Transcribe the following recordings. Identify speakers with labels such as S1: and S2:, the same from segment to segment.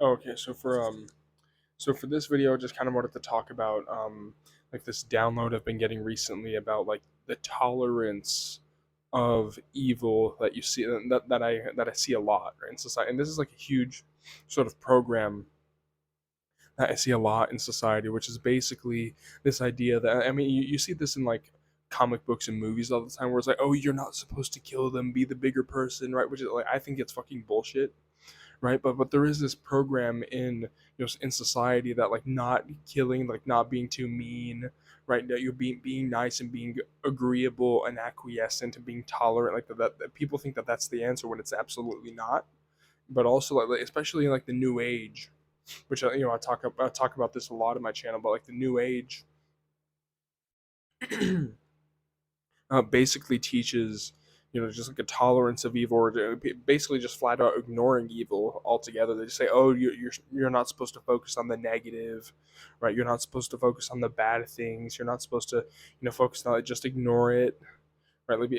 S1: Okay, so for this video, I just kind of wanted to talk about like this download I've been getting recently about like the tolerance of evil that you see that I see a lot, right, in society, and this is like a huge sort of program that I see a lot in society, which is basically this idea that, I mean, you see this in like comic books and movies all the time, where it's like, oh, you're not supposed to kill them, be the bigger person, right? Which is like, I think it's fucking bullshit, right? But there is this program in, in society that like not killing, like not being too mean, right? That you're being nice and being agreeable and acquiescent and being tolerant, like that people think that that's the answer when it's absolutely not. But also like especially in like the new age, which I talk about this a lot in my channel, but like the new age basically teaches, just like a tolerance of evil, or basically just flat out ignoring evil altogether. They just say, oh, you're not supposed to focus on the negative, right? You're not supposed to focus on the bad things. You're not supposed to, focus on it. Just ignore it, right? Like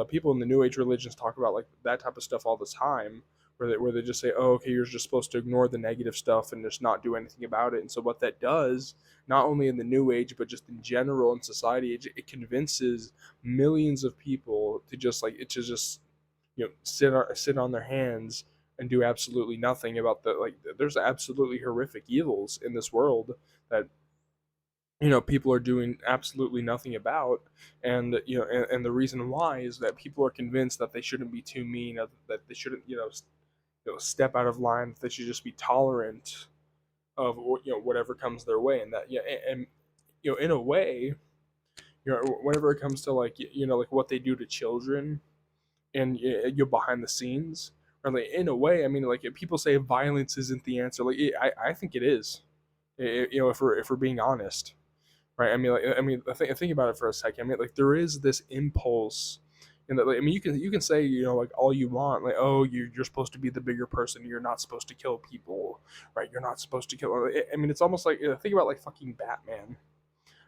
S1: people in the New Age religions talk about like that type of stuff all the time, where they just say, oh, okay, you're just supposed to ignore the negative stuff and just not do anything about it. And so what that does, not only in the New Age but just in general in society, it convinces millions of people to just like it to just sit on their hands and do absolutely nothing about the like. There's absolutely horrific evils in this world that people are doing absolutely nothing about. And and the reason why is that people are convinced that they shouldn't be too mean, that they shouldn't step out of line, that they should just be tolerant of whatever comes their way. And that, yeah, and in a way, whenever it comes to like like what they do to children, and behind the scenes, or like in a way, I mean, like if people say violence isn't the answer, like I think it is. If we're being honest, right? I mean, think about it for a second. I mean, like there is this impulse, and that, like, I mean, you can say like all you want, like, oh, you're supposed to be the bigger person. You're not supposed to kill people, right? You're not supposed to kill. I mean, it's almost like, think about like fucking Batman,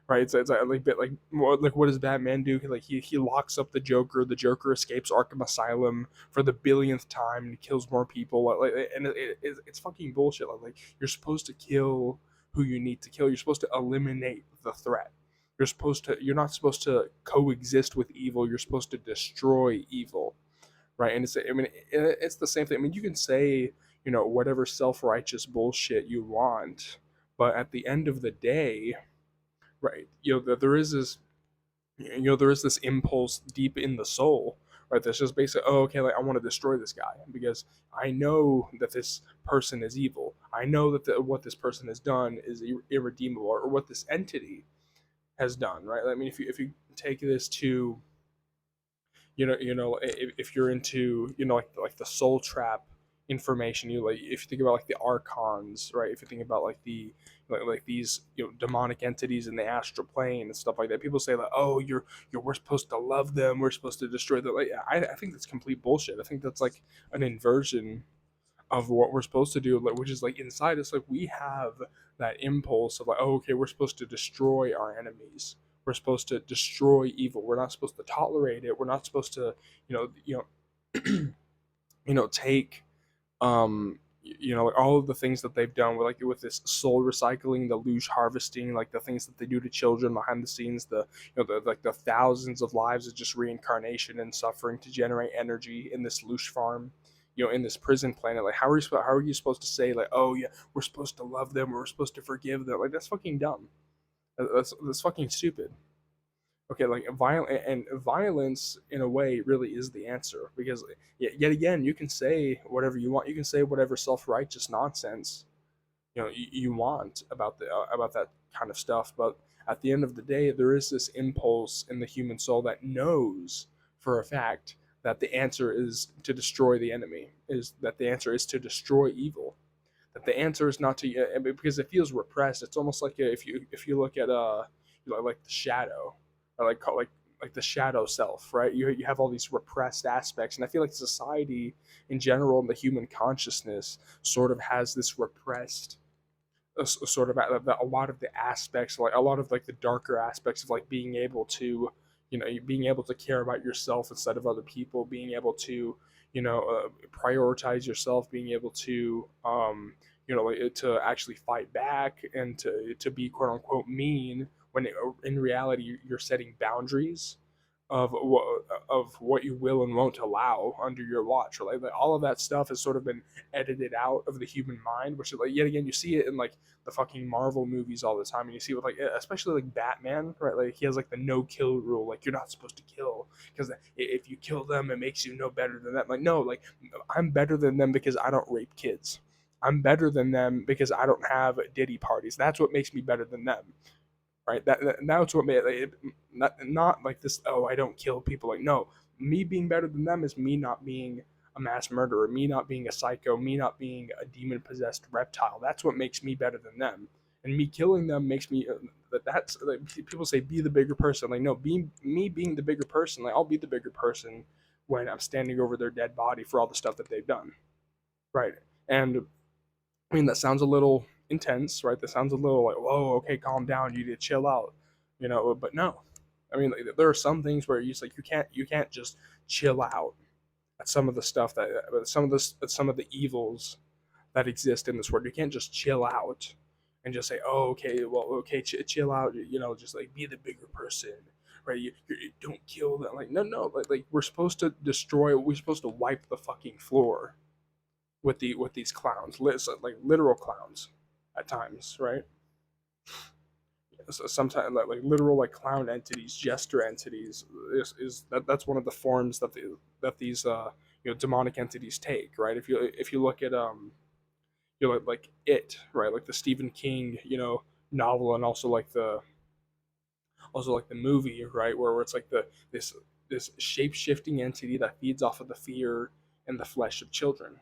S1: right? It's like bit like more like, what does Batman do? Like he locks up the Joker. The Joker escapes Arkham Asylum for the billionth time and kills more people. And it's fucking bullshit. Like you're supposed to kill who you need to kill. You're supposed to eliminate the threat. You're not supposed to coexist with evil. You're supposed to destroy evil, right? And it's the same thing. I mean, you can say whatever self-righteous bullshit you want, but at the end of the day, right, that there is this impulse deep in the soul, right, that's just basically, oh, okay, like I want to destroy this guy because I know that this person is evil. I know that what this person has done is irredeemable, or what this entity has done, right? I mean, if you take this to, if you're into, like the soul trap information, like if you think about like the archons, right? If you think about like like these demonic entities in the astral plane and stuff like that, people say like, oh, we're supposed to love them, we're supposed to destroy them. Like I think that's complete bullshit. I think that's like an inversion of what we're supposed to do, like, which is like inside us, like we have that impulse of like, oh, okay, we're supposed to destroy our enemies. We're supposed to destroy evil. We're not supposed to tolerate it. We're not supposed to, take like all of the things that they've done with like with this soul recycling, the loosh harvesting, like the things that they do to children behind the scenes, the like the thousands of lives of just reincarnation and suffering to generate energy in this loosh farm, in this prison planet. Like how are you supposed to say like, oh yeah, we're supposed to love them, we're supposed to forgive them? Like that's fucking dumb. That's fucking stupid. Okay, like violence in a way really is the answer, because yet again, you can say whatever you want. You can say whatever self-righteous nonsense you want about about that kind of stuff, but at the end of the day, there is this impulse in the human soul that knows for a fact that the answer is to destroy the enemy, is that the answer is to destroy evil, that the answer is not to, because it feels repressed. It's almost like, if you look at like the shadow, or like the shadow self, right? You have all these repressed aspects, and I feel like society in general and the human consciousness sort of has this repressed, sort of a lot of the aspects, like a lot of like the darker aspects of like being able to, being able to care about yourself instead of other people, being able to, prioritize yourself, being able to like, to actually fight back and to be quote unquote mean when in reality you're setting boundaries of what you will and won't allow under your watch. Or like all of that stuff has sort of been edited out of the human mind, which is like yet again you see it in like the fucking Marvel movies all the time, and you see it with like especially like Batman, right? Like he has like the no kill rule, like you're not supposed to kill because if you kill them, it makes you no better than them. Like no, like I'm better than them because I don't rape kids. I'm better than them because I don't have Diddy parties. That's what makes me better than them, right? That's what made it, not like this. Oh, I don't kill people. Like no, me being better than them is me not being a mass murderer, me not being a psycho, me not being a demon possessed reptile. That's what makes me better than them. And me killing them makes me. That's like people say, be the bigger person. Like no, being the bigger person. Like I'll be the bigger person when I'm standing over their dead body for all the stuff that they've done, right? And I mean, that sounds a little intense, right? That sounds a little like, whoa, okay, calm down, you need to chill out, But no, I mean, like, there are some things where you can't just chill out at some of the stuff that some of the evils that exist in this world. You can't just chill out and just say, oh, okay, well, okay, chill out, just like be the bigger person. Right, you don't kill them. Like no, like we're supposed to destroy. We're supposed to wipe the fucking floor with these clowns, like literal clowns, at times, right? So sometimes like literal like clown entities, jester entities that's one of the forms that these demonic entities take, right? If you look at like it, right, like the Stephen King novel, and also like the movie, right, where it's like this shape shifting entity that feeds off of the fear and the flesh of children,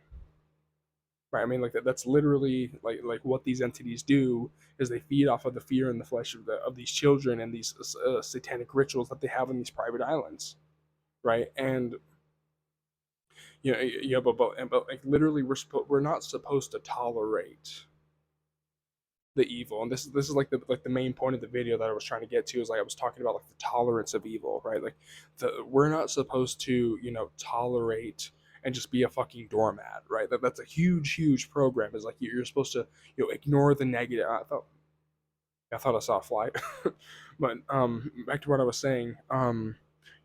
S1: right? I mean, like that's literally like what these entities do is they feed off of the fear and the flesh of these children and these satanic rituals that they have in these private islands, right? And but like literally we're not supposed to tolerate the evil, and this is like the main point of the video that I was trying to get to, is like I was talking about like the tolerance of evil, right? Like we're not supposed to tolerate and just be a fucking doormat, right? That's a huge program. Is like you're supposed to ignore the negative. I thought I saw a fly, but back to what I was saying.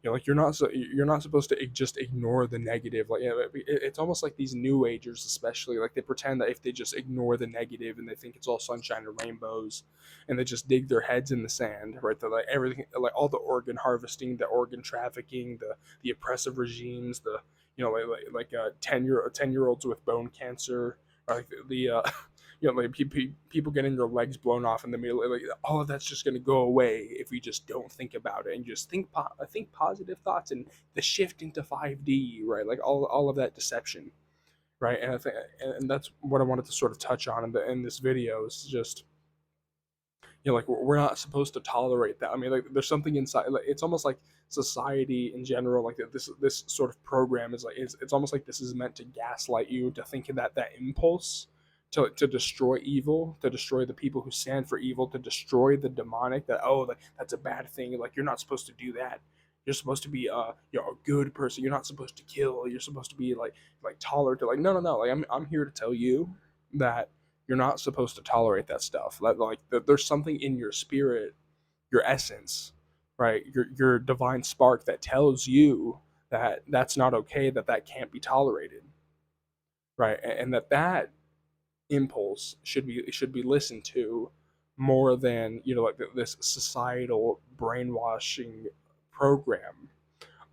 S1: Like you're not supposed to just ignore the negative. Like it's almost like these new agers, especially, like they pretend that if they just ignore the negative and they think it's all sunshine and rainbows, and they just dig their heads in the sand, right? That like everything, like all the organ harvesting, the organ trafficking, the oppressive regimes, the like 10-year olds with bone cancer, or like the like people getting their legs blown off in the middle. Like all of that's just going to go away if we just don't think about it and just think positive thoughts and the shift into 5D, right? Like all of that deception, right? And I think, and that's what I wanted to sort of touch on in this video, is just like we're not supposed to tolerate that. I mean, like there's something inside. Like it's almost like society in general, like this sort of program is like it's almost like this is meant to gaslight you to thinking that impulse to destroy evil, to destroy the people who stand for evil, to destroy the demonic. That's a bad thing. Like you're not supposed to do that. You're supposed to be a good person. You're not supposed to kill. You're supposed to be like tolerant. Like no. Like I'm here to tell you that you're not supposed to tolerate that stuff. Like there's something in your spirit, your essence, right? Your divine spark that tells you that that's not okay, that can't be tolerated, right? And that impulse should be listened to more than like this societal brainwashing program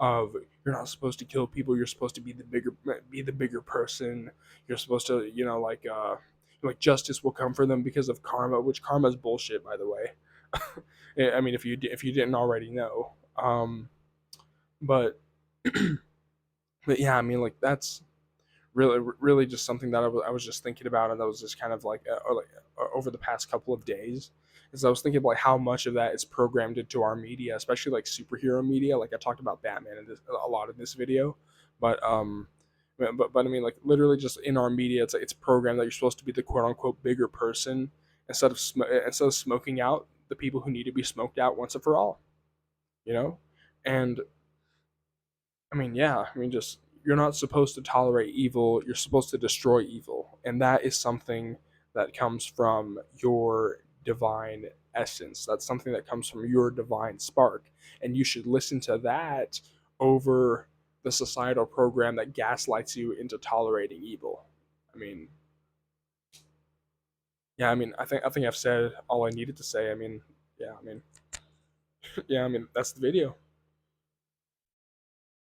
S1: of you're not supposed to kill people, you're supposed to be the bigger person, you're supposed to like justice will come for them because of karma, which karma is bullshit, by the way. I mean, if you didn't already know. But but yeah, I mean, like that's really just something that I was just thinking about, and that was just kind of like over the past couple of days, is I was thinking about like how much of that is programmed into our media, especially like superhero media. Like I talked about Batman in a lot in this video, but but I mean, like literally just in our media, it's programmed that you're supposed to be the quote unquote bigger person instead of smoking out the people who need to be smoked out once and for all, you know, and I mean, yeah, I mean, just you're not supposed to tolerate evil, you're supposed to destroy evil. And that is something that comes from your divine essence. That's something that comes from your divine spark. And you should listen to that over the societal program that gaslights you into tolerating evil. I mean, yeah, I mean, I think I've said all I needed to say. I mean, yeah, I mean, yeah, I mean, that's the video.